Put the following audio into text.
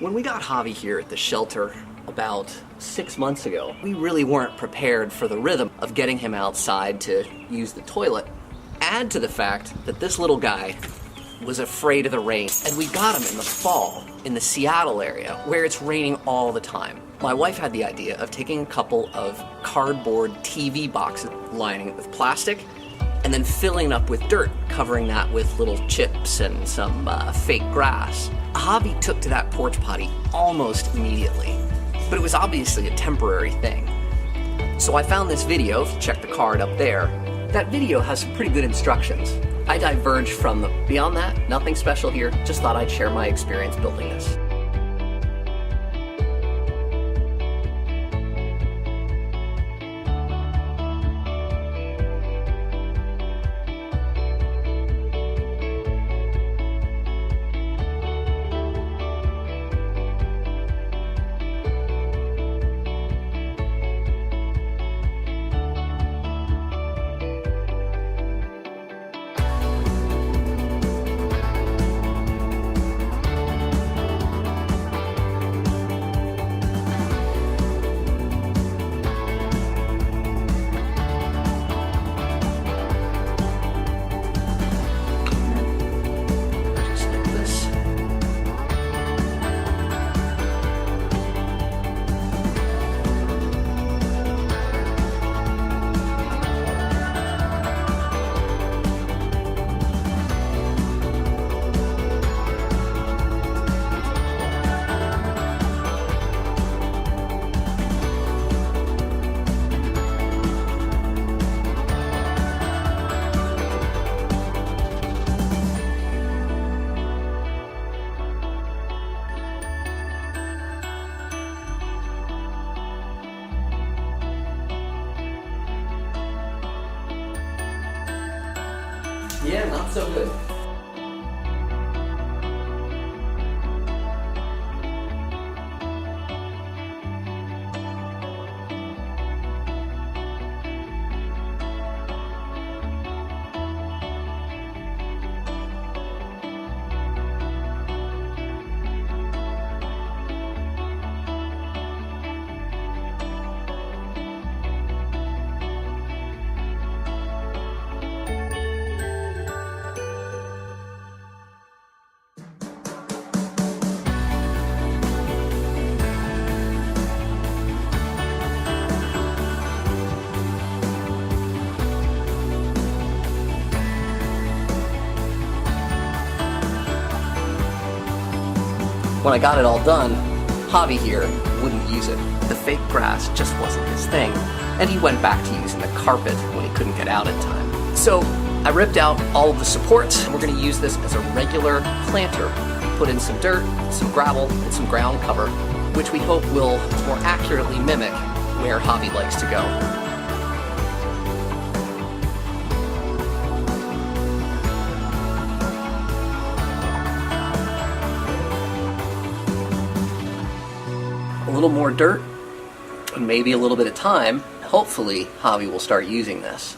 When we got Javy here at the shelter about 6 months ago, we really weren't prepared for the rhythm of getting him outside to use the toilet. Add to the fact that this little guy was afraid of the rain, and we got him in the fall in the Seattle area where it's raining all the time. My wife had the idea of taking a couple of cardboard TV boxes, lining it with plastic, and then filling up with dirt, covering that with little chips and some fake grass. Javy took to that porch potty almost immediately, but it was obviously a temporary thing. So I found this video, if you check the card up there. That video has some pretty good instructions. I diverged from them. Beyond that, nothing special here, just thought I'd share my experience building this. Yeah, not so good. When I got it all done, Javy here wouldn't use it. The fake grass just wasn't his thing, and he went back to using the carpet when he couldn't get out in time. So I ripped out all of the supports, and we're going to use this as a regular planter. Put in some dirt, some gravel, and some ground cover, which we hope will more accurately mimic where Javy likes to go. A little more dirt, and maybe a little bit of time, hopefully Javy will start using this.